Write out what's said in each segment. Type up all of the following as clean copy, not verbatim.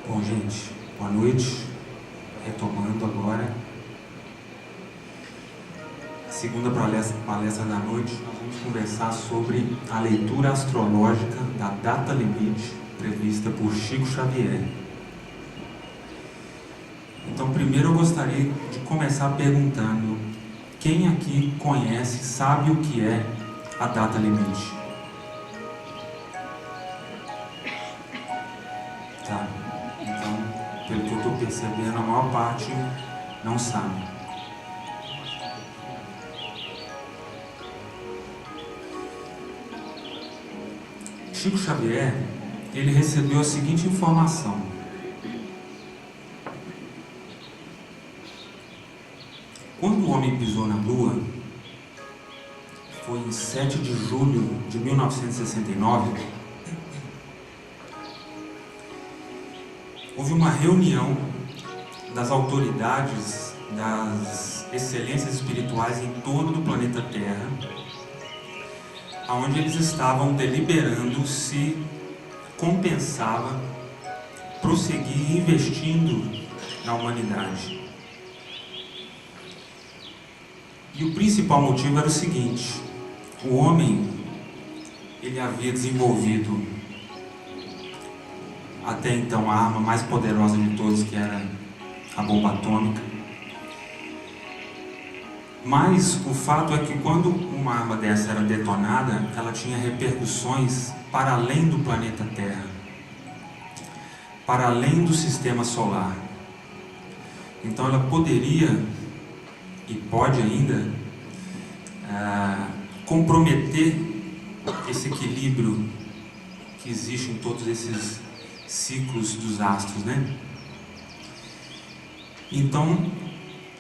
Bom, gente, boa noite. Retomando agora a segunda palestra da noite, nós vamos conversar sobre a leitura astrológica da data limite prevista por Chico Xavier. Então, primeiro eu gostaria de começar perguntando: quem aqui conhece, sabe o que é a data limite? Tá. Então, pelo que eu estou percebendo, a maior parte não sabe. Chico Xavier, ele recebeu a seguinte informação: quando o homem pisou na Lua, foi em 7 de julho de 1969, houve uma reunião das autoridades, das excelências espirituais em torno do planeta Terra, onde eles estavam deliberando se compensava prosseguir investindo na humanidade. E o principal motivo era o seguinte: o homem, ele havia desenvolvido até então a arma mais poderosa de todas, que era a bomba atômica. Mas o fato é que quando uma arma dessa era detonada, ela tinha repercussões para além do planeta Terra, para além do sistema solar. Então ela poderia, e pode ainda, comprometer esse equilíbrio que existe em todos esses ciclos dos astros, né? Então,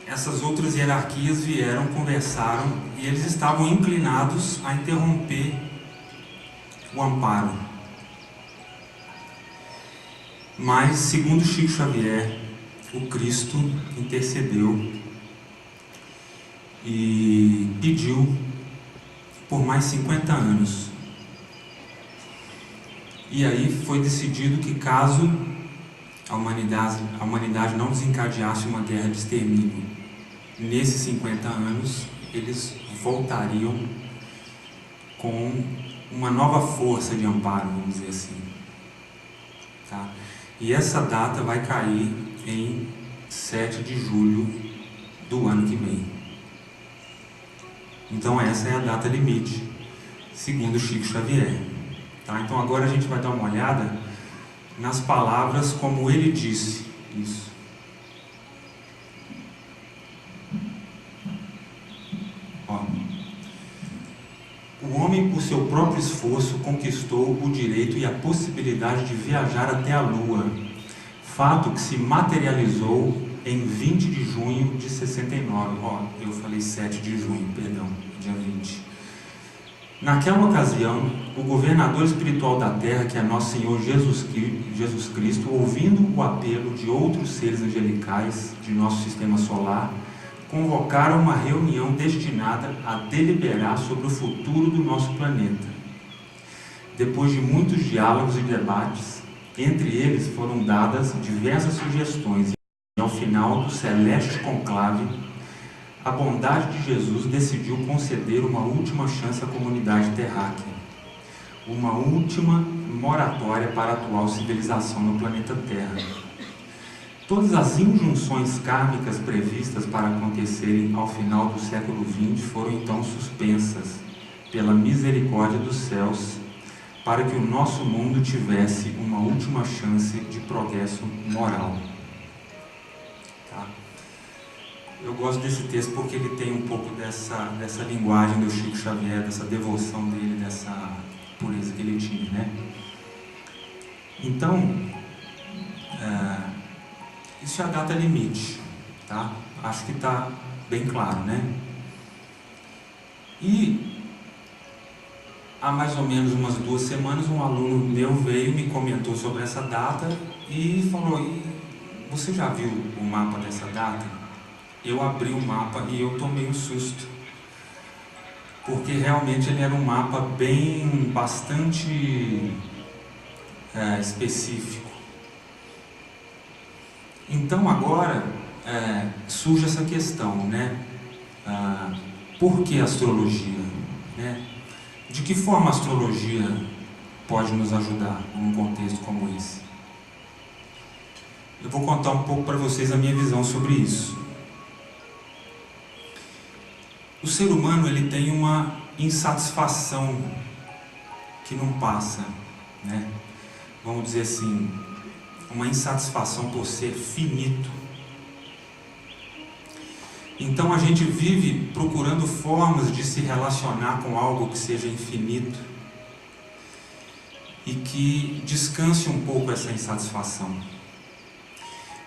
essas outras hierarquias vieram, conversaram, e eles estavam inclinados a interromper o amparo. Mas, segundo Chico Xavier, o Cristo intercedeu e pediu por mais 50 anos. E aí foi decidido que, caso a humanidade não desencadeasse uma guerra de extermínio nesses 50 anos, eles voltariam com uma nova força de amparo, vamos dizer assim. Tá? E essa data vai cair em 7 de julho do ano que vem. Então essa é a data limite, segundo Chico Xavier. Tá? Então agora a gente vai dar uma olhada nas palavras como ele disse isso. Ó. O homem, por seu próprio esforço, conquistou o direito e a possibilidade de viajar até a Lua, fato que se materializou em 20 de junho de 69. Ó, eu falei 7 de junho, perdão, dia 20. Naquela ocasião, o governador espiritual da Terra, que é nosso Senhor Jesus Cristo, ouvindo o apelo de outros seres angelicais de nosso sistema solar, convocaram uma reunião destinada a deliberar sobre o futuro do nosso planeta. Depois de muitos diálogos e debates, entre eles foram dadas diversas sugestões, e ao final do celeste conclave, a bondade de Jesus decidiu conceder uma última chance à comunidade terráquea, uma última moratória para a atual civilização no planeta Terra. Todas as injunções kármicas previstas para acontecerem ao final do século XX foram então suspensas pela misericórdia dos céus, para que o nosso mundo tivesse uma última chance de progresso moral. Tá? Eu gosto desse texto porque ele tem um pouco dessa linguagem do Chico Xavier, dessa devoção dele, dessa pureza que ele tinha, né? Então, isso é a data limite, tá? Acho que está bem claro, né? E há mais ou menos umas 2 semanas, um aluno meu veio e me comentou sobre essa data e falou: você já viu o mapa dessa data? Eu abri o mapa e eu tomei um susto, porque realmente ele era um mapa bastante específico. Então agora surge essa questão, né? Por que astrologia? Né? De que forma a astrologia pode nos ajudar num contexto como esse? Eu vou contar um pouco para vocês a minha visão sobre isso. O ser humano ele tem uma insatisfação que não passa, né? Vamos dizer assim, uma insatisfação por ser finito. Então a gente vive procurando formas de se relacionar com algo que seja infinito e que descanse um pouco essa insatisfação.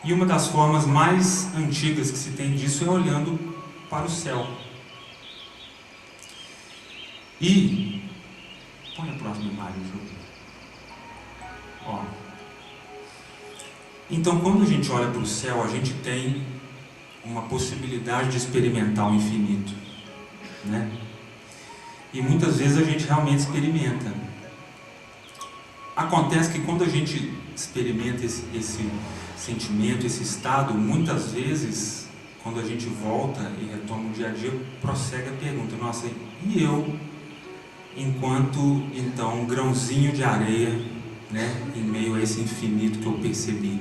E uma das formas mais antigas que se tem disso é olhando para o céu. E põe a próxima imagem, Júlio. Ó. Então, quando a gente olha para o céu, a gente tem uma possibilidade de experimentar o infinito, né? E muitas vezes a gente realmente experimenta. Acontece que quando a gente experimenta esse sentimento, esse estado, muitas vezes, quando a gente volta e retoma o dia a dia, prossegue a pergunta: nossa, e eu, enquanto então um grãozinho de areia, né, em meio a esse infinito que eu percebi?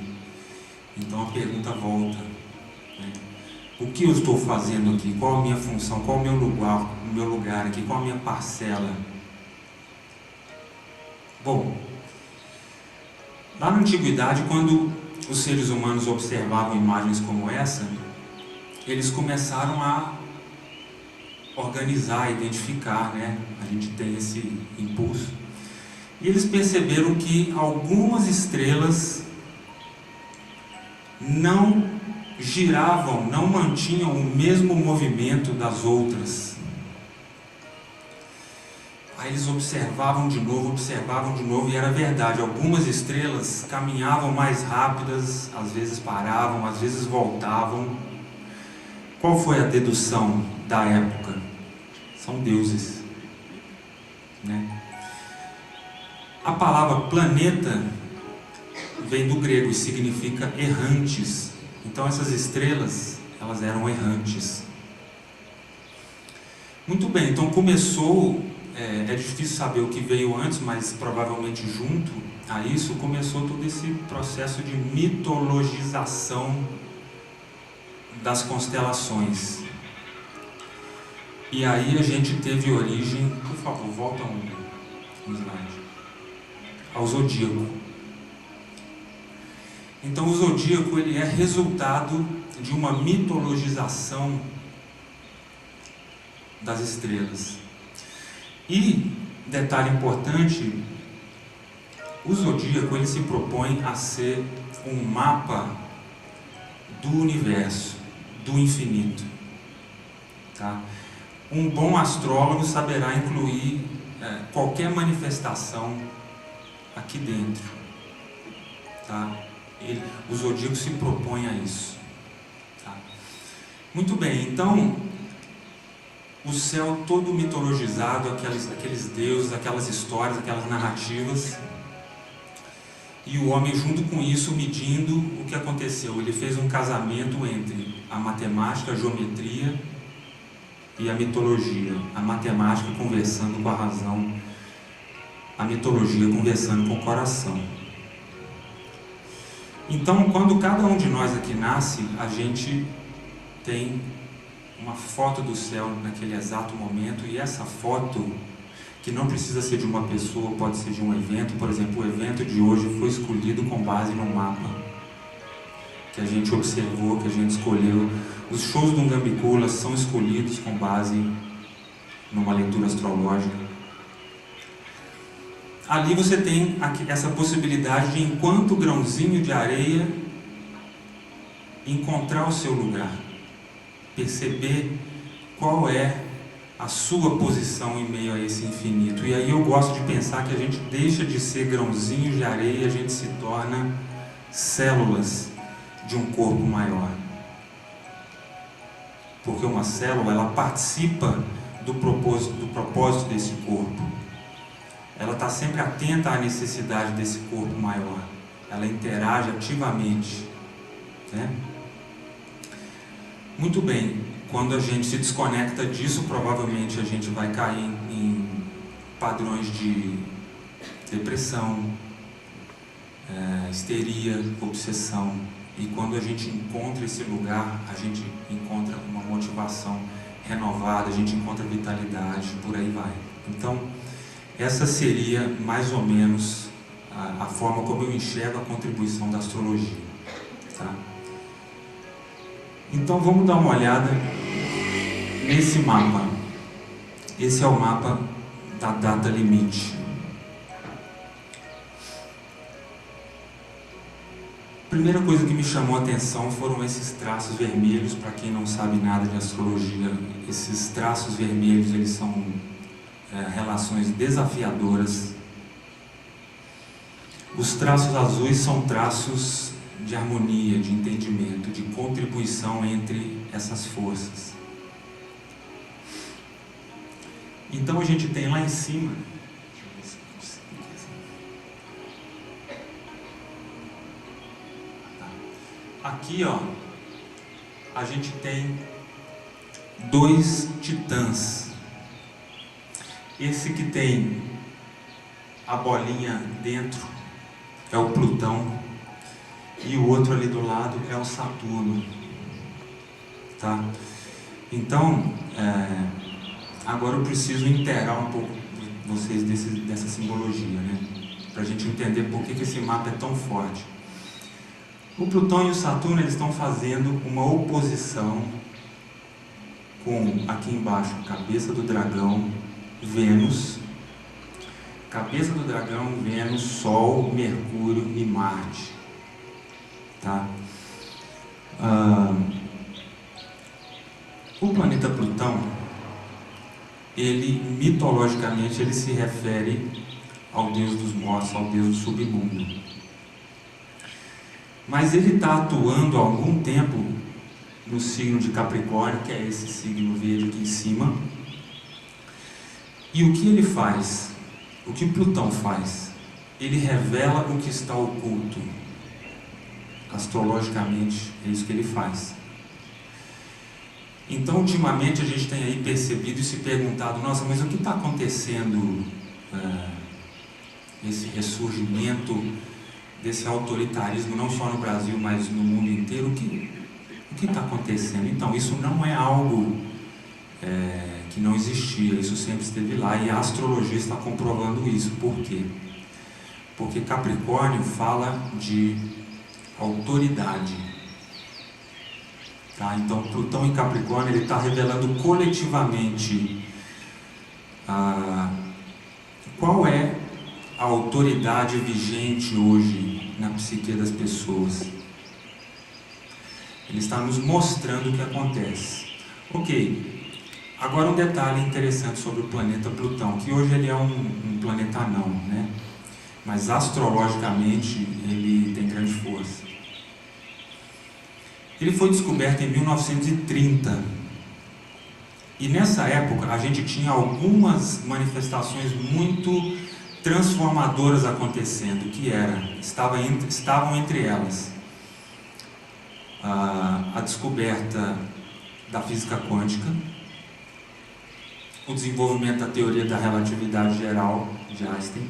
Então a pergunta volta, né? O que eu estou fazendo aqui? Qual a minha função? Qual o meu lugar aqui? Qual a minha parcela? Bom, lá na antiguidade, quando os seres humanos observavam imagens como essa, eles começaram a organizar, identificar, né? A gente tem esse impulso. E eles perceberam que algumas estrelas não giravam, não mantinham o mesmo movimento das outras. Aí eles observavam de novo, e era verdade. Algumas estrelas caminhavam mais rápidas, às vezes paravam, às vezes voltavam. Qual foi a dedução da época? São deuses, né? A palavra planeta vem do grego e significa errantes. Então essas estrelas, elas eram errantes. Muito bem, então começou, é difícil saber o que veio antes, mas provavelmente junto a isso começou todo esse processo de mitologização das constelações. E aí a gente teve origem, por favor, volta um slide, ao zodíaco. Então o zodíaco ele é resultado de uma mitologização das estrelas. E, detalhe importante, o zodíaco ele se propõe a ser um mapa do universo, do infinito, tá? Um bom astrólogo saberá incluir qualquer manifestação aqui dentro, tá? O zodíaco se propõe a isso, tá? Muito bem, então o céu todo mitologizado, aqueles deuses, aquelas histórias, aquelas narrativas, e o homem junto com isso medindo o que aconteceu. Ele fez um casamento entre a matemática, a geometria e a mitologia. A matemática conversando com a razão, a mitologia conversando com o coração. Então, quando cada um de nós aqui nasce, a gente tem uma foto do céu naquele exato momento, e essa foto, que não precisa ser de uma pessoa, pode ser de um evento. Por exemplo, o evento de hoje foi escolhido com base no mapa que a gente observou, que a gente escolheu. Os shows do Ngambicula são escolhidos com base numa leitura astrológica. Ali você tem essa possibilidade de, enquanto grãozinho de areia, encontrar o seu lugar, perceber qual é a sua posição em meio a esse infinito. E aí eu gosto de pensar que a gente deixa de ser grãozinho de areia, a gente se torna células de um corpo maior. Porque uma célula, ela participa do propósito desse corpo. Ela está sempre atenta à necessidade desse corpo maior. Ela interage ativamente. né? Muito bem, quando a gente se desconecta disso, provavelmente a gente vai cair em padrões de depressão, histeria, obsessão. E quando a gente encontra esse lugar, a gente encontra uma motivação renovada, a gente encontra vitalidade, por aí vai. Então, essa seria mais ou menos a forma como eu enxergo a contribuição da astrologia, tá? Então vamos dar uma olhada nesse mapa. Esse é o mapa da data limite. A primeira coisa que me chamou a atenção foram esses traços vermelhos. Para quem não sabe nada de astrologia, esses traços vermelhos, eles são relações desafiadoras. Os traços azuis são traços de harmonia, de entendimento, de contribuição entre essas forças. Então a gente tem lá em cima, aqui ó, a gente tem dois titãs. Esse que tem a bolinha dentro é o Plutão, e o outro ali do lado é o Saturno, tá? Então, agora eu preciso inteirar um pouco vocês dessa simbologia, né? Para a gente entender por que esse mapa é tão forte. O Plutão e o Saturno, eles estão fazendo uma oposição com, aqui embaixo, cabeça do dragão, Vênus, cabeça do dragão, Vênus, Sol, Mercúrio e Marte, tá? O planeta Plutão, ele mitologicamente ele se refere ao deus dos mortos, ao deus do submundo. Mas ele está atuando há algum tempo no signo de Capricórnio, que é esse signo verde aqui em cima. E o que ele faz? O que Plutão faz? Ele revela o que está oculto. Astrologicamente, é isso que ele faz. Então, ultimamente, a gente tem aí percebido e se perguntado: nossa, mas o que está acontecendo? Esse ressurgimento desse autoritarismo, não só no Brasil, mas no mundo inteiro, o que está acontecendo? Então, isso não é algo que não existia, isso sempre esteve lá, e a astrologia está comprovando isso. Por quê? Porque Capricórnio fala de autoridade, tá? Então, Plutão em Capricórnio, ele está revelando coletivamente qual é a autoridade vigente hoje na psique das pessoas. Ele está nos mostrando o que acontece. Ok. Agora um detalhe interessante sobre o planeta Plutão, que hoje ele é um planeta anão, né? Mas astrologicamente ele tem grande força. Ele foi descoberto em 1930. E nessa época a gente tinha algumas manifestações muito transformadoras acontecendo, que estavam entre elas a descoberta da física quântica, o desenvolvimento da teoria da relatividade geral de Einstein,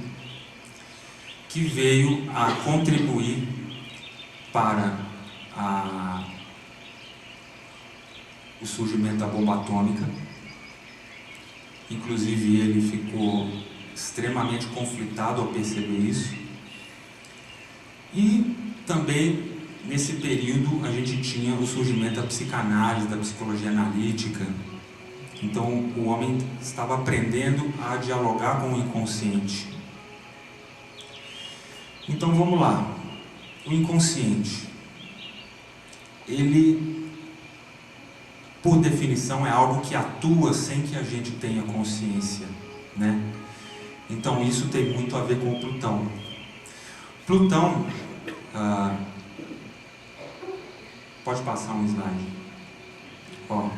que veio a contribuir para o surgimento da bomba atômica. Inclusive ele ficou extremamente conflitado ao perceber isso. E também nesse período a gente tinha o surgimento da psicanálise, da psicologia analítica. Então o homem estava aprendendo a dialogar com o inconsciente. Então vamos lá. O inconsciente, ele, por definição, é algo que atua sem que a gente tenha consciência, né? Então isso tem muito a ver com o Plutão. Plutão, pode passar um slide. Ó,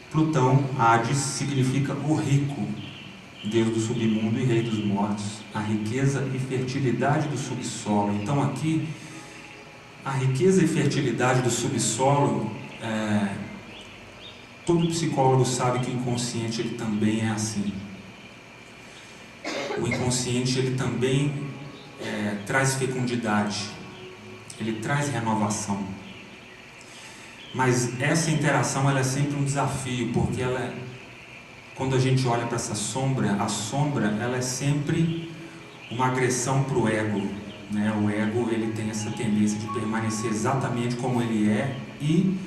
Plutão, Hades, significa o rico, deus do submundo e rei dos mortos, a riqueza e fertilidade do subsolo. Então aqui a riqueza e fertilidade do subsolo, todo psicólogo sabe que o inconsciente ele também é assim. O inconsciente ele também traz fecundidade, ele traz renovação. Mas essa interação ela é sempre um desafio, porque quando a gente olha para essa sombra, a sombra ela é sempre uma agressão para o ego, né? O ego ele tem essa tendência de permanecer exatamente como ele é e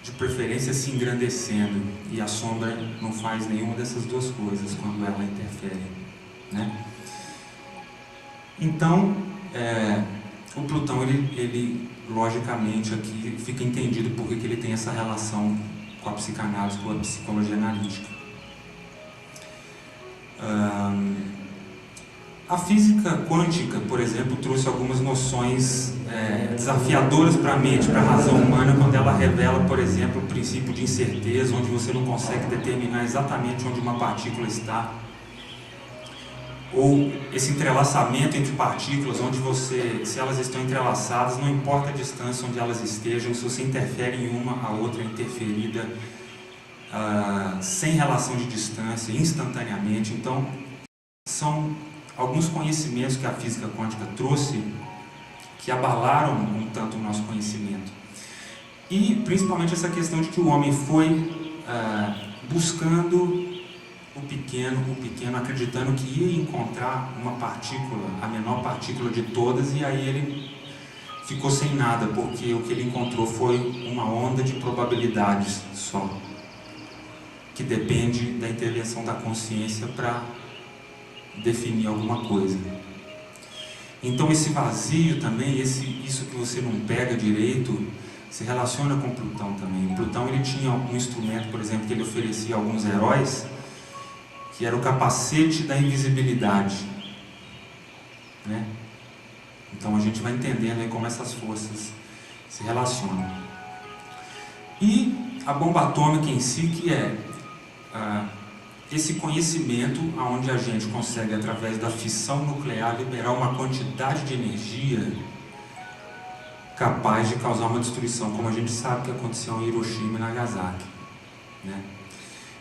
de preferência se engrandecendo, e a sombra não faz nenhuma dessas duas coisas quando ela interfere, né? Então o Plutão ele logicamente aqui fica entendido porque que ele tem essa relação com a psicanálise, com a psicologia analítica. A física quântica, por exemplo, trouxe algumas noções desafiadoras para a mente, para a razão humana, quando ela revela, por exemplo, o princípio de incerteza, onde você não consegue determinar exatamente onde uma partícula está, ou esse entrelaçamento entre partículas, onde se elas estão entrelaçadas, não importa a distância onde elas estejam, se você interfere em uma, a outra é interferida sem relação de distância, instantaneamente. Então, são alguns conhecimentos que a física quântica trouxe que abalaram um tanto o nosso conhecimento. E, principalmente, essa questão de que o homem foi buscando o pequeno, acreditando que ia encontrar uma partícula, a menor partícula de todas, e aí ele ficou sem nada, porque o que ele encontrou foi uma onda de probabilidades só, que depende da intervenção da consciência para definir alguma coisa. Então esse vazio também, isso que você não pega direito, se relaciona com Plutão também. O Plutão ele tinha um instrumento, por exemplo, que ele oferecia a alguns heróis, que era o capacete da invisibilidade, né? Então a gente vai entendendo aí como essas forças se relacionam. E a bomba atômica em si, que é esse conhecimento onde a gente consegue, através da fissão nuclear, liberar uma quantidade de energia capaz de causar uma destruição, como a gente sabe que aconteceu em Hiroshima e Nagasaki, né?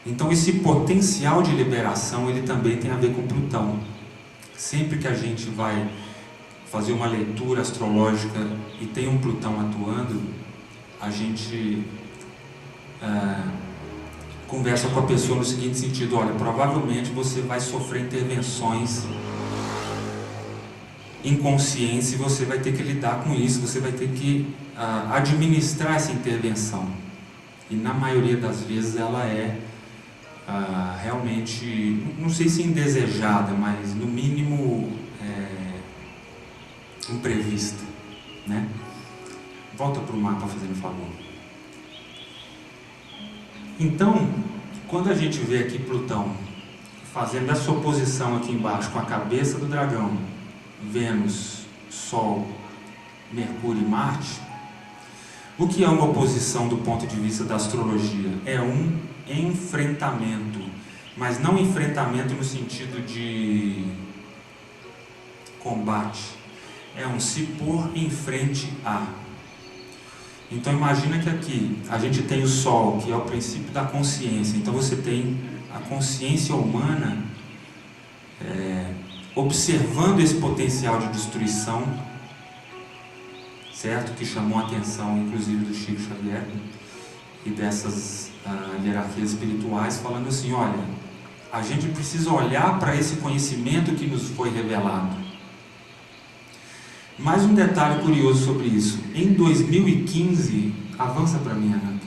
Então esse potencial de liberação ele também tem a ver com Plutão. Sempre que a gente vai fazer uma leitura astrológica e tem um Plutão atuando, a gente conversa com a pessoa no seguinte sentido: olha, provavelmente você vai sofrer intervenções inconscientes e você vai ter que lidar com isso, você vai ter que administrar essa intervenção. E na maioria das vezes ela é realmente, não sei se indesejada, mas no mínimo imprevista, né? Volta para o mapa fazendo favor. Então, quando a gente vê aqui Plutão fazendo essa oposição aqui embaixo com a cabeça do dragão, Vênus, Sol, Mercúrio e Marte, o que é uma oposição do ponto de vista da astrologia? É um enfrentamento, mas não enfrentamento no sentido de combate, é um se pôr em frente a. Então imagina que aqui a gente tem o Sol, que é o princípio da consciência. Então você tem a consciência humana observando esse potencial de destruição, certo? Que chamou a atenção inclusive do Chico Xavier e dessas hierarquias espirituais, falando assim: olha, a gente precisa olhar para esse conhecimento que nos foi revelado. Mais um detalhe curioso sobre isso: em 2015, avança para mim, Ana.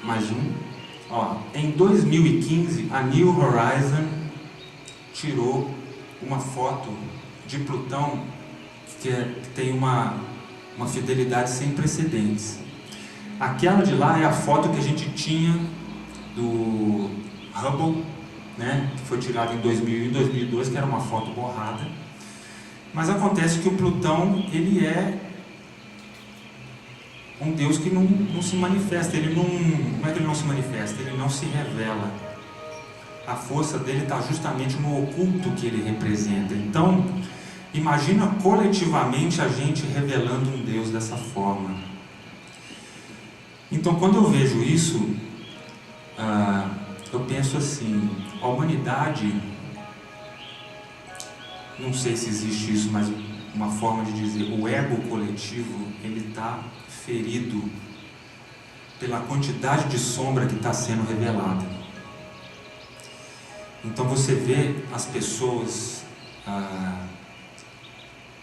Mais um. Em 2015, a New Horizon tirou uma foto de Plutão que tem uma fidelidade sem precedentes. Aquela de lá é a foto que a gente tinha do Hubble, né, que foi tirada em 2001 e 2002, que era uma foto borrada. Mas acontece que o Plutão, ele é um Deus que não se manifesta, como é que ele não se manifesta? Ele não se revela. A força dele está justamente no oculto que ele representa. Então, Imagina coletivamente a gente revelando um Deus dessa forma. Então, quando eu vejo isso, eu penso assim, a humanidade, não sei se existe isso, mas uma forma de dizer, o ego coletivo, ele está ferido pela quantidade de sombra que está sendo revelada. Então você vê as pessoas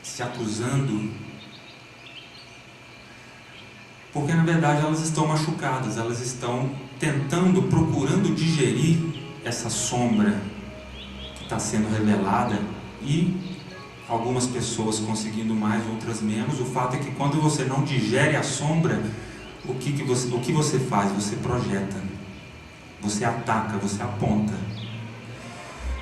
se acusando, porque na verdade elas estão machucadas, elas estão procurando digerir essa sombra que está sendo revelada, e algumas pessoas conseguindo mais, outras menos. O fato é que quando você não digere a sombra, o que você faz? Você projeta, você ataca, você aponta.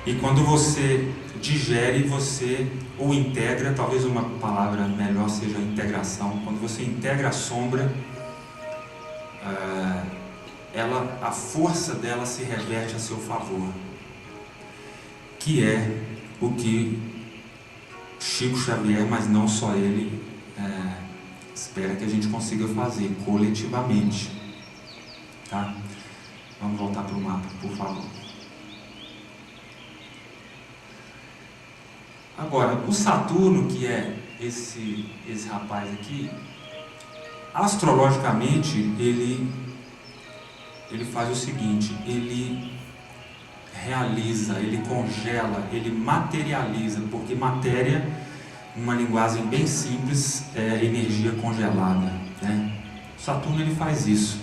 E quando você digere, você ou integra, talvez uma palavra melhor seja integração. Quando você integra a sombra, a força dela se reverte a seu favor, que é o que Chico Xavier, mas não só ele, espera que a gente consiga fazer coletivamente, tá? Vamos voltar para o mapa, por favor. Agora, o Saturno, que é esse rapaz aqui, astrologicamente ele faz o seguinte: ele realiza, ele congela, ele materializa, porque matéria, numa linguagem bem simples, é energia congelada, né? O Saturno, ele faz isso.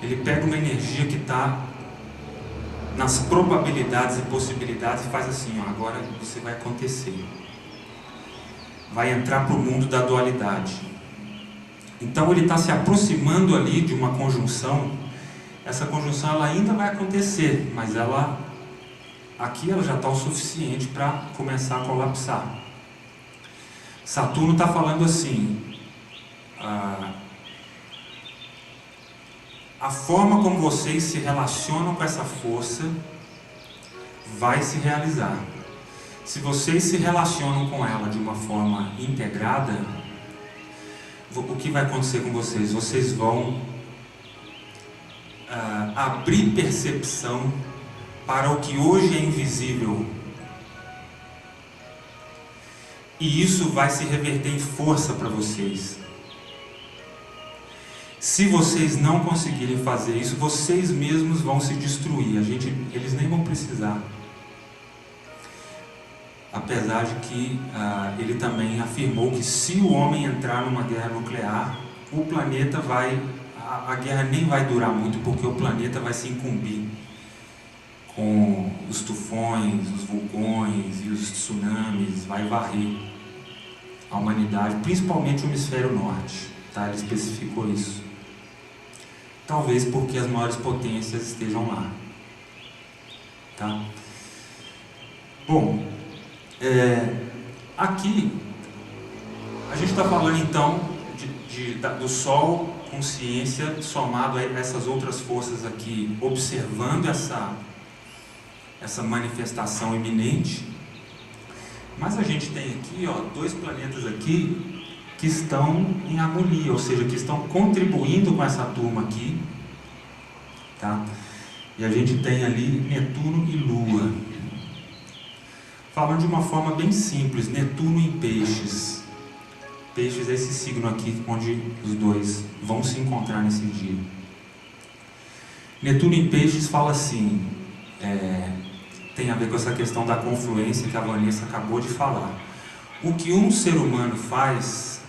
Ele pega uma energia que está nas probabilidades e possibilidades e faz assim, ó, agora isso vai acontecer. Vai entrar para o mundo da dualidade. Então ele está se aproximando ali de uma conjunção. Essa conjunção ela ainda vai acontecer, mas aqui ela já está o suficiente para começar a colapsar. Saturno está falando assim, a forma como vocês se relacionam com essa força vai se realizar. Se vocês se relacionam com ela de uma forma integrada, o que vai acontecer com vocês? Vocês vão abrir percepção para o que hoje é invisível. E isso vai se reverter em força para vocês. Se vocês não conseguirem fazer isso, vocês mesmos vão se destruir. Eles nem vão precisar. Apesar de que ele também afirmou que se o homem entrar numa guerra nuclear, o planeta a guerra nem vai durar muito, porque o planeta vai se incumbir com os tufões, os vulcões e os tsunamis, vai varrer a humanidade, principalmente o hemisfério norte, tá? Ele especificou isso. Talvez porque as maiores potências estejam lá, tá? Bom, aqui a gente está falando então do Sol, consciência, somado a essas outras forças aqui, observando essa manifestação iminente. Mas a gente tem aqui, ó, dois planetas aqui que estão em harmonia, ou seja, que estão contribuindo com essa turma aqui, tá? E a gente tem ali Netuno e Lua. Falando de uma forma bem simples, Netuno em Peixes. Peixes é esse signo aqui onde os dois vão se encontrar nesse dia. Netuno em Peixes fala assim, tem a ver com essa questão da confluência que a Vanessa acabou de falar. O que um ser humano faz,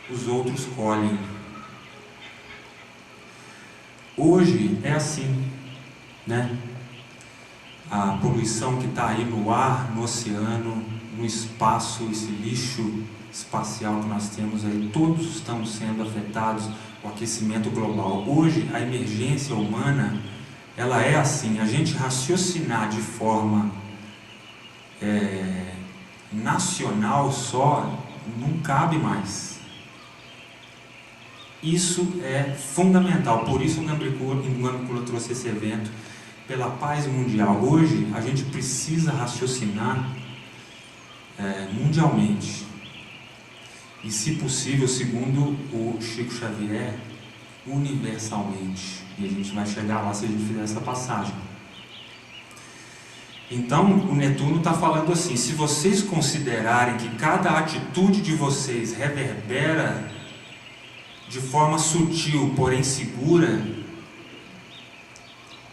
os outros colhem. Hoje é assim, né? A poluição que está aí no ar, no oceano, no espaço, esse lixo espacial que nós temos aí, todos estamos sendo afetados, o aquecimento global. Hoje a emergência humana, ela é assim, a gente raciocinar de forma nacional só, não cabe mais. Isso é fundamental, por isso o Ngambicula trouxe esse evento, pela paz mundial. Hoje a gente precisa raciocinar mundialmente. E, se possível, segundo o Chico Xavier, universalmente. E a gente vai chegar lá se a gente fizer essa passagem. Então, o Netuno está falando assim: se vocês considerarem que cada atitude de vocês reverbera de forma sutil, porém segura,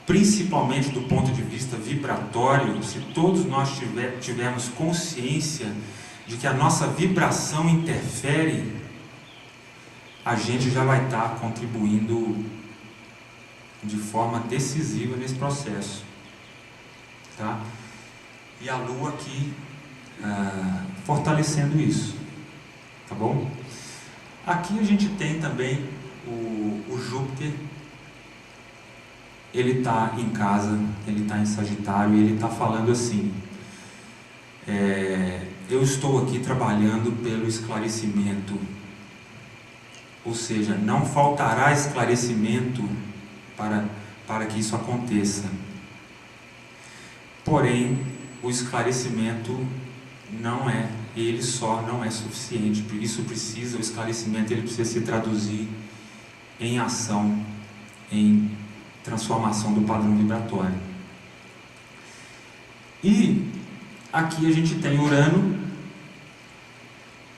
principalmente do ponto de vista vibratório, se todos nós tivermos consciência de que a nossa vibração interfere, a gente já vai estar contribuindo de forma decisiva nesse processo, tá? E a Lua aqui fortalecendo isso, tá bom? Aqui a gente tem também o Júpiter. Ele está em casa, ele está em Sagitário, e ele está falando assim: eu estou aqui trabalhando pelo esclarecimento, ou seja, não faltará esclarecimento para que isso aconteça. Porém, o esclarecimento ele só não é suficiente. O esclarecimento ele precisa se traduzir em ação, em transformação do padrão vibratório. E aqui a gente tem Urano,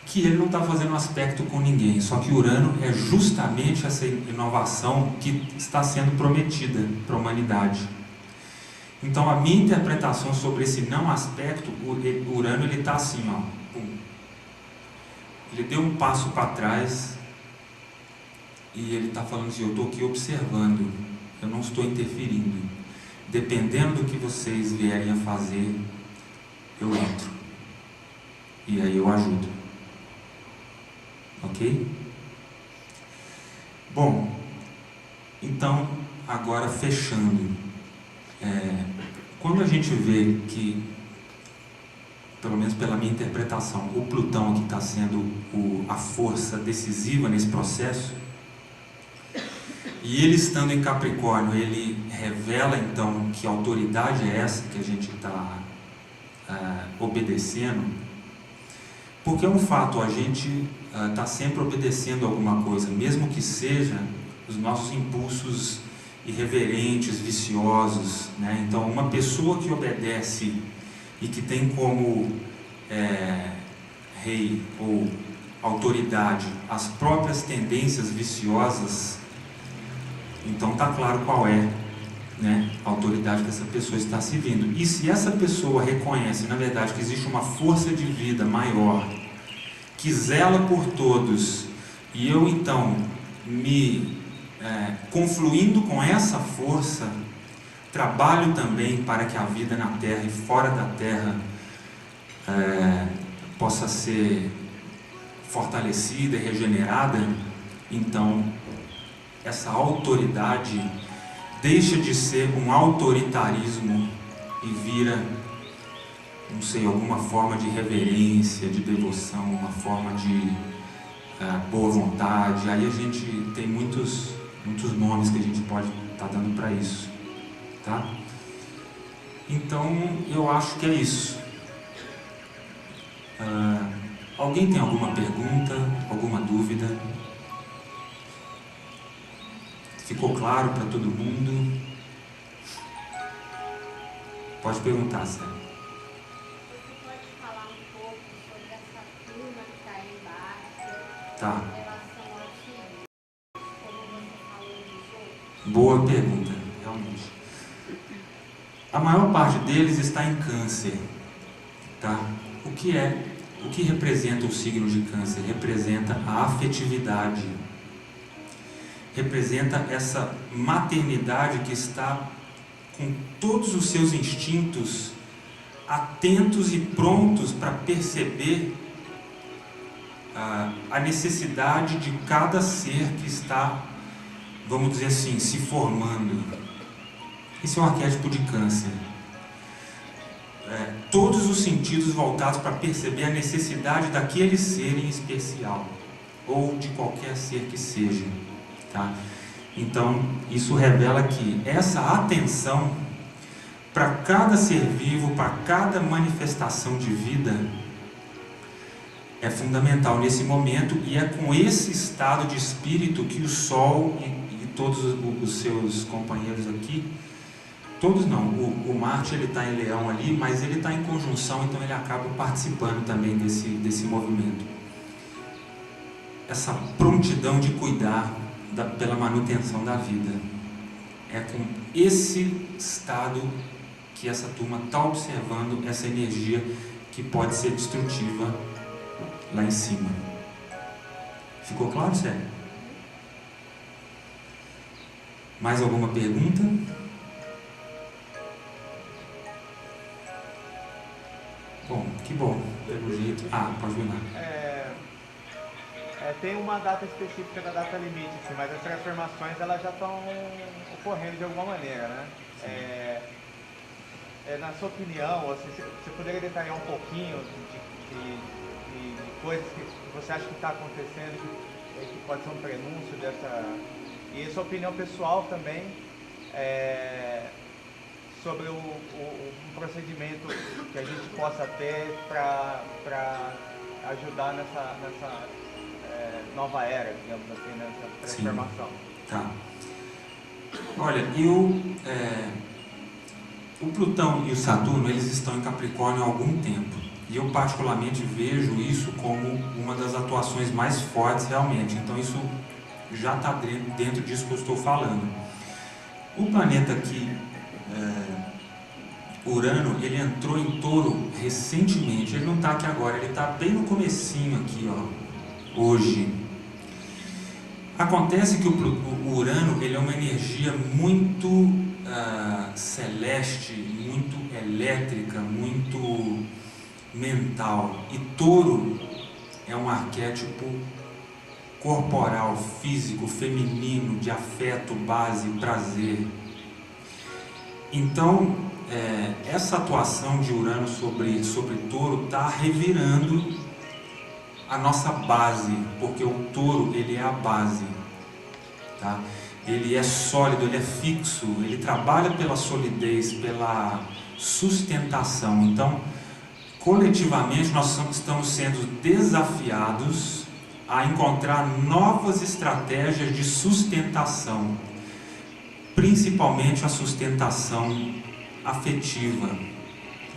que ele não está fazendo um aspecto com ninguém, só que Urano é justamente essa inovação que está sendo prometida para a humanidade. Então, a minha interpretação sobre esse não aspecto, o Urano ele está assim, ó, pum. Ele deu um passo para trás e ele está falando assim: eu estou aqui observando, eu não estou interferindo. Dependendo do que vocês vierem a fazer, eu entro. E aí eu ajudo. Ok? Bom, então, agora fechando. Quando a gente vê que, pelo menos pela minha interpretação, o Plutão aqui está sendo a força decisiva nesse processo, e ele estando em Capricórnio, ele revela então que autoridade é essa que a gente está obedecendo, porque é um fato, a gente está sempre obedecendo alguma coisa, mesmo que seja os nossos impulsos irreverentes, viciosos, né? Então, uma pessoa que obedece e que tem como rei ou autoridade as próprias tendências viciosas, então está claro qual é, né, a autoridade que essa pessoa está servindo. E se essa pessoa reconhece, na verdade, que existe uma força de vida maior que zela por todos, e eu então confluindo com essa força, trabalho também para que a vida na Terra e fora da Terra possa ser fortalecida e regenerada, então essa autoridade deixa de ser um autoritarismo e vira, não sei, alguma forma de reverência, de devoção, uma forma de boa vontade. Aí a gente tem muitos nomes que a gente pode estar dando para isso, tá? Então, eu acho que é isso. Alguém tem alguma pergunta, alguma dúvida? Ficou claro para todo mundo? Pode perguntar, Sérgio. Você pode falar um pouco sobre essa turma que está aí embaixo? Tá. Em relação ao signo, como você falou do jogo? Boa pergunta, realmente. A maior parte deles está em Câncer, tá? O que representa o signo de Câncer? Representa a afetividade, representa essa maternidade que está com todos os seus instintos atentos e prontos para perceber a necessidade de cada ser que está, vamos dizer assim, se formando. Esse é um arquétipo de Câncer. Todos os sentidos voltados para perceber a necessidade daquele ser em especial, ou de qualquer ser que seja, tá? Então, isso revela que essa atenção para cada ser vivo, para cada manifestação de vida, é fundamental nesse momento, e é com esse estado de espírito que o Sol e todos os seus companheiros aqui, todos não, o Marte ele está em Leão ali, mas ele está em conjunção, então ele acaba participando também desse movimento. Essa prontidão de cuidar pela manutenção da vida. É com esse estado que essa turma está observando essa energia que pode ser destrutiva lá em cima. Ficou claro, Sérgio? Mais alguma pergunta? Bom, que bom. Pelo jeito. Pode vir lá. Tem uma data específica da data limite, assim, mas as transformações elas já estão ocorrendo de alguma maneira, né? Na sua opinião, assim, você poderia detalhar um pouquinho de coisas que você acha que está acontecendo, que pode ser um prenúncio dessa... E a sua opinião pessoal também sobre um procedimento que a gente possa ter para ajudar nessa nova era, digamos assim, nessa transformação. Sim. Tá. Olha, o Plutão e o Saturno, eles estão em Capricórnio há algum tempo. E eu particularmente vejo isso como uma das atuações mais fortes realmente. Então isso já está dentro disso que eu estou falando. O planeta aqui, Urano, ele entrou em Touro recentemente. Ele não está aqui agora, ele está bem no comecinho aqui, ó, hoje. Acontece que o Urano ele é uma energia muito celeste, muito elétrica, muito mental. E Touro é um arquétipo corporal, físico, feminino, de afeto, base, prazer. Então, essa atuação de Urano sobre Touro está revirando a nossa base, porque o Touro ele é a base, tá? Ele é sólido, ele é fixo, ele trabalha pela solidez, pela sustentação. Então, coletivamente nós estamos sendo desafiados a encontrar novas estratégias de sustentação, principalmente a sustentação afetiva,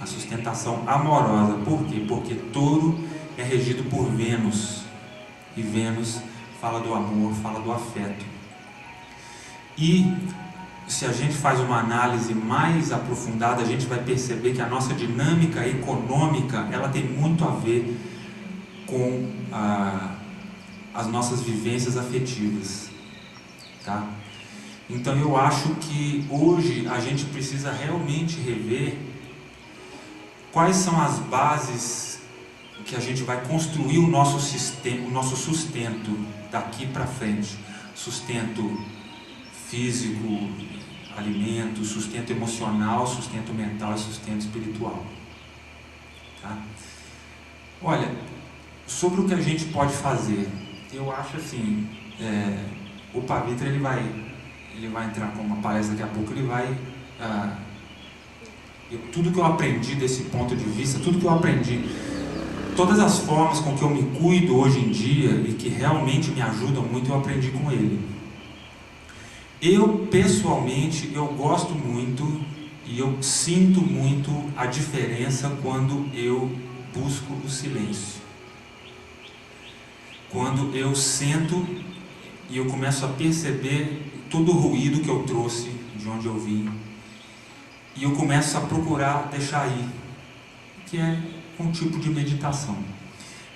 a sustentação amorosa. Por quê? Porque Touro é regido por Vênus, e Vênus fala do amor, fala do afeto. E se a gente faz uma análise mais aprofundada, a gente vai perceber que a nossa dinâmica econômica, ela tem muito a ver com as nossas vivências afetivas, tá? Então eu acho que hoje a gente precisa realmente rever quais são as bases que a gente vai construir o nosso sistema, o nosso sustento daqui para frente. Sustento físico, alimento, sustento emocional, sustento mental e sustento espiritual. Tá? Olha, sobre o que a gente pode fazer, eu acho assim, o Pavitra ele vai entrar com uma palestra daqui a pouco, ele vai... tudo que eu aprendi desse ponto de vista, tudo que eu aprendi, todas as formas com que eu me cuido hoje em dia e que realmente me ajudam muito, eu aprendi com ele. Eu, pessoalmente, eu gosto muito e eu sinto muito a diferença quando eu busco o silêncio. Quando eu sento e eu começo a perceber todo o ruído que eu trouxe de onde eu vim, e eu começo a procurar deixar ir, que é um tipo de meditação.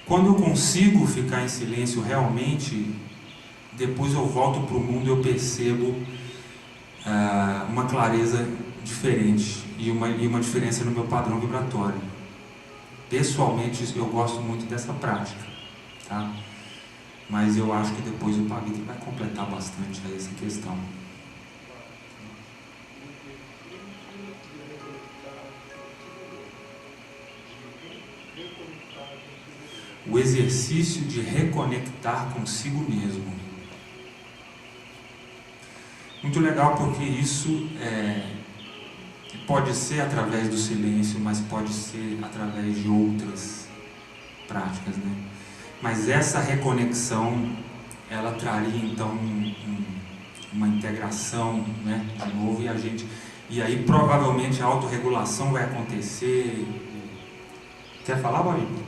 Quando eu consigo ficar em silêncio realmente, depois eu volto para o mundo e eu percebo uma clareza diferente e uma diferença no meu padrão vibratório. Pessoalmente, eu gosto muito dessa prática, tá? Mas eu acho que depois o Pavitra vai completar bastante essa questão. O exercício de reconectar consigo mesmo. Muito legal, porque isso pode ser através do silêncio, mas pode ser através de outras práticas, né? Mas essa reconexão, ela traria então uma integração, né, de novo, e aí provavelmente a autorregulação vai acontecer. Quer falar, Bolinho?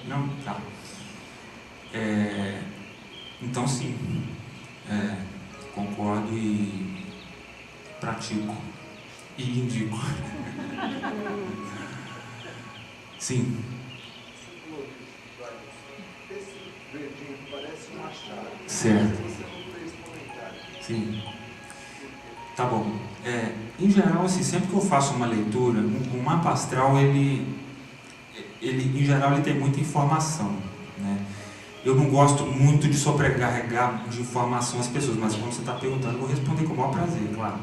Não? Tá. Então sim, concordo e pratico e indico. Sim. Esse verdinho parece uma chave. Certo. Você não fez comentário. Sim. Tá bom. Em geral, assim, sempre que eu faço uma leitura, o mapa astral, ele em geral, ele tem muita informação, né? Eu não gosto muito de sobrecarregar de informação as pessoas, mas como você está perguntando, eu vou responder com o maior prazer, claro.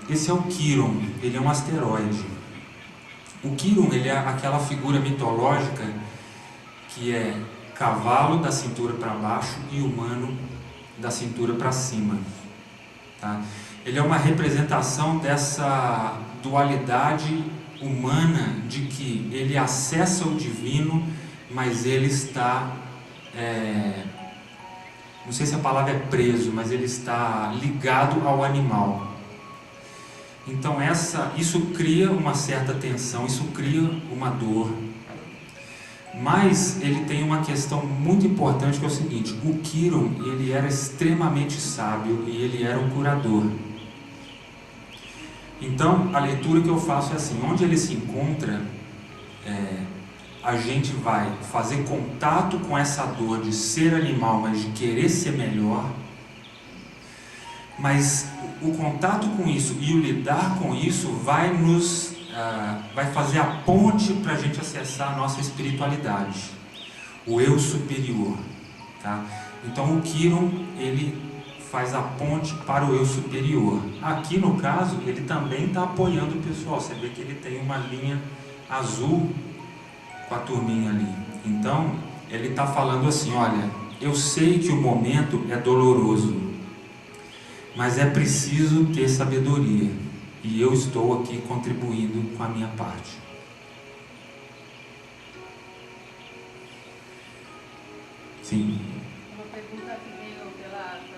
Esse é o Quiron, ele é um asteroide. O Quiron, ele é aquela figura mitológica que é cavalo da cintura para baixo e humano da cintura para cima. Tá? Ele é uma representação dessa dualidade humana de que ele acessa o divino, mas ele está, não sei se a palavra é preso, mas ele está ligado ao animal. Então isso cria uma certa tensão, isso cria uma dor. Mas ele tem uma questão muito importante, que é o seguinte: o Quiron, ele era extremamente sábio e ele era um curador. Então a leitura que eu faço é assim: onde ele se encontra, a gente vai fazer contato com essa dor de ser animal, mas de querer ser melhor. Mas o contato com isso e o lidar com isso vai fazer a ponte para a gente acessar a nossa espiritualidade, o eu superior, tá? Então o Quiron, ele faz a ponte para o eu superior. Aqui no caso, ele também está apoiando o pessoal. Você vê que ele tem uma linha azul com a turminha ali. Então ele está falando assim: olha, eu sei que o momento é doloroso, mas é preciso ter sabedoria, e eu estou aqui contribuindo com a minha parte. Sim. Uma pergunta que veio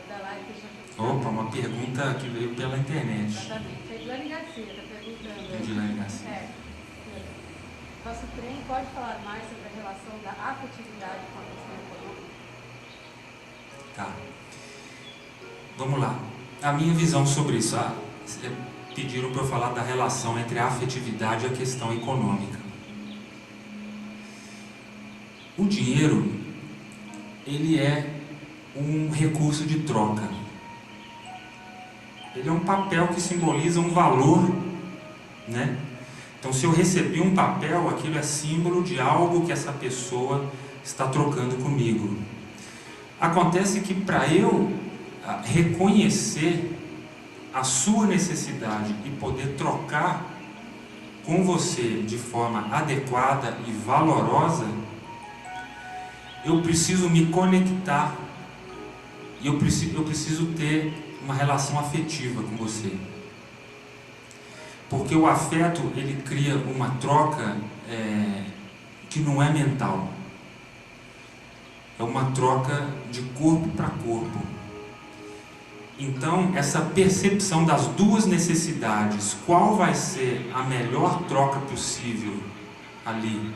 da live que já... Opa, uma pergunta que veio pela internet. Exatamente. A Edilane Garcia está perguntando. Edilane Garcia. Nosso trem pode falar mais sobre a relação da afetividade com a questão econômica? Tá. Vamos lá. A minha visão sobre isso, pediram para eu falar da relação entre a afetividade e a questão econômica. O dinheiro, ele é um recurso de troca. Ele é um papel que simboliza um valor, né? Então, se eu recebi um papel, aquilo é símbolo de algo que essa pessoa está trocando comigo. Acontece que para eu reconhecer a sua necessidade e poder trocar com você de forma adequada e valorosa, eu preciso me conectar e eu preciso ter uma relação afetiva com você. Porque o afeto, ele cria uma troca que não é mental. É uma troca de corpo para corpo. Então, essa percepção das duas necessidades, qual vai ser a melhor troca possível ali,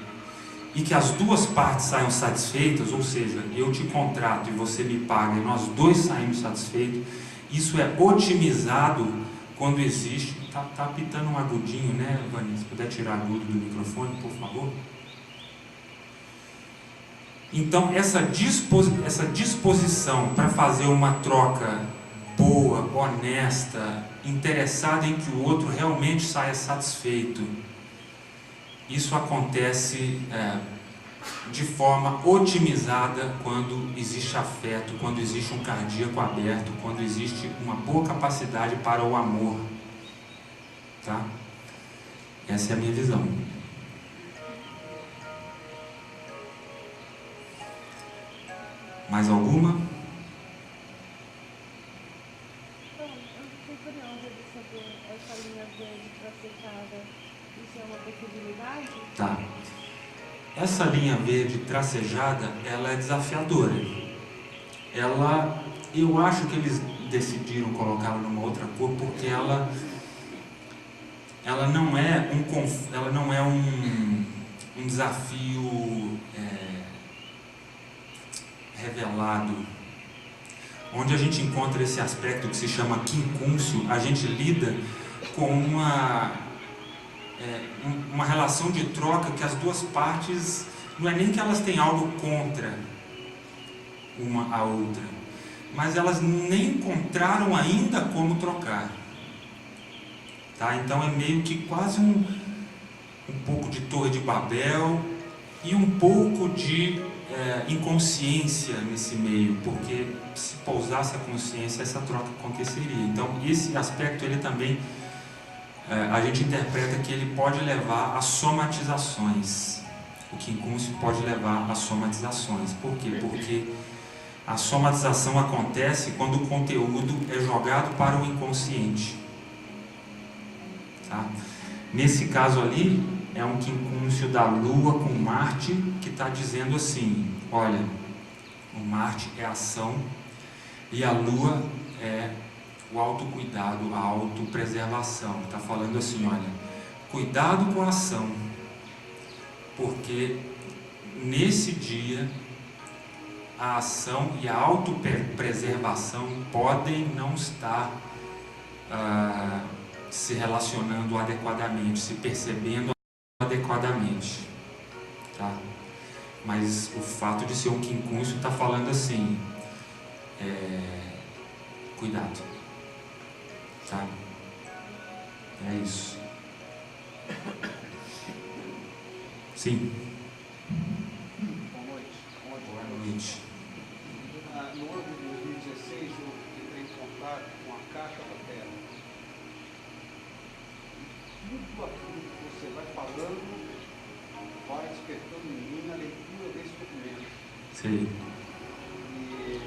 e que as duas partes saiam satisfeitas, ou seja, eu te contrato e você me paga e nós dois saímos satisfeitos, isso é otimizado quando existe... Tá apitando um agudinho, né, Vanessa? Se puder tirar agudo do microfone, por favor. Então, essa disposição para fazer uma troca boa, honesta, interessada em que o outro realmente saia satisfeito, isso acontece de forma otimizada quando existe afeto, quando existe um cardíaco aberto, quando existe uma boa capacidade para o amor. Tá? Essa é a minha visão. Mais alguma? Bom, eu fiquei curiosa de saber essa linha verde trocada. Isso é uma possibilidade? Tá. essa linha verde tracejada, ela é desafiadora. Eu acho que eles decidiram colocá-la numa outra cor porque ela não é um desafio revelado. Onde a gente encontra esse aspecto que se chama quincúncio, a gente lida com uma relação de troca que as duas partes, não é nem que elas têm algo contra uma a outra, mas elas nem encontraram ainda como trocar. Tá? Então é meio que quase um pouco de Torre de Babel e um pouco de inconsciência nesse meio, porque se pousasse a consciência, essa troca aconteceria. Então esse aspecto, ele também, a gente interpreta que ele pode levar a somatizações. O quincúncio pode levar a somatizações. Por quê? Porque a somatização acontece quando o conteúdo é jogado para o inconsciente. Tá? Nesse caso ali, é um quincúncio da Lua com Marte, que está dizendo assim: olha, o Marte é ação e a Lua é o autocuidado, a autopreservação. Está falando assim: olha, cuidado com a ação, porque nesse dia a ação e a autopreservação podem não estar se relacionando adequadamente, se percebendo adequadamente, tá? Mas o fato de ser um quincúncio está falando assim: cuidado, tá? É isso. Sim. Boa noite. Boa noite. No ano de 2016, eu entrei em contato com a Caixa da Terra. Tudo aquilo que você vai falando vai despertando em mim a leitura desse documento. Sim. E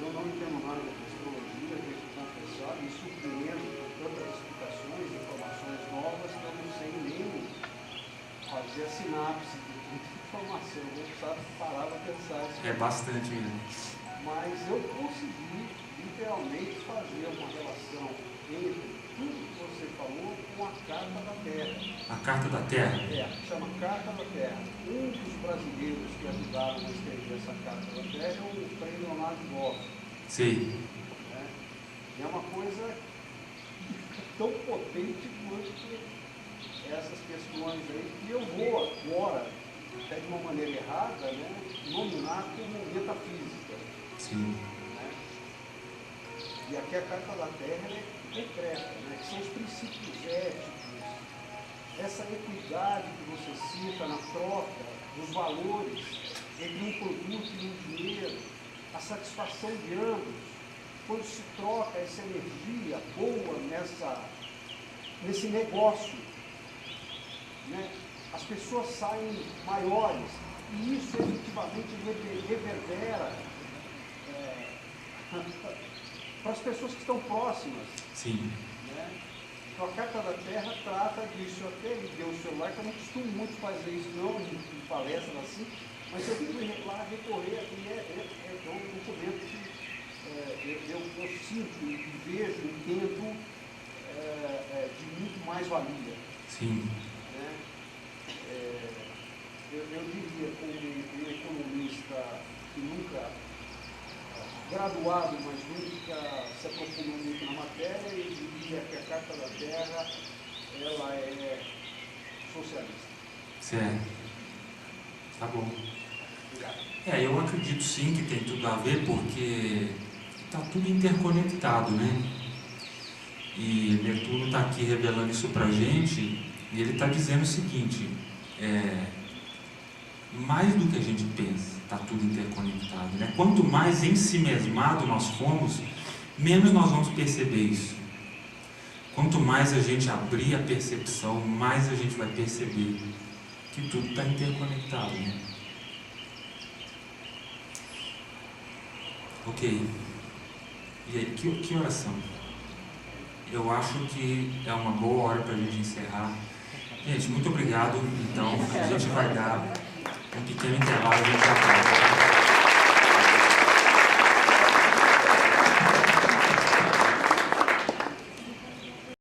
eu não entendo nada de astrologia, tenho que confessar, me surpreendo com tantas explicações, informações novas, que eu não sei nem fazer a sinapse de tanta informação. Eu precisava parar para pensar isso. É bastante mesmo. Mas eu consegui literalmente fazer uma relação entre tudo que você falou com a Carta da Terra. A Carta da Terra? Chama Carta da Terra. Um dos brasileiros que ajudaram a escrever essa Carta da Terra é o Frei Leonardo Boff. Sim. Né? E é uma coisa tão potente quanto essas questões aí, que eu vou agora, até de uma maneira errada, né, nominar como metafísica. Sim. Né? E aqui a Carta da Terra é concreta, né, que são os princípios éticos, essa equidade que você cita na troca dos valores entre um produto e um dinheiro, a satisfação de ambos, quando se troca essa energia boa nesse negócio, né, as pessoas saem maiores e isso efetivamente reverbera para as pessoas que estão próximas. Sim. Né? Então a Carta da Terra trata disso. Eu até liguei o celular, que eu não costumo muito fazer isso não, em palestras assim, mas eu vim lá recorrer aqui, é um documento que eu sinto e vejo, entendo de muito mais valia. Sim. Né? Eu diria, como um economista que nunca, graduado, mas nunca se aprofundou muito na matéria, eu diria que a Carta da Terra, ela é socialista. Certo. Tá bom. Obrigado. Eu acredito sim que tem tudo a ver, porque está tudo interconectado, né? E Netuno está aqui revelando isso para a gente, e ele está dizendo o seguinte: mais do que a gente pensa, está tudo interconectado, né? Quanto mais ensimesmado nós formos, menos nós vamos perceber isso. Quanto mais a gente abrir a percepção, mais a gente vai perceber que tudo está interconectado, né? Ok. E aí, que horas são? Eu acho que é uma boa hora para a gente encerrar. Gente, muito obrigado. Então, a gente vai dar um pequeno intervalo de trabalho.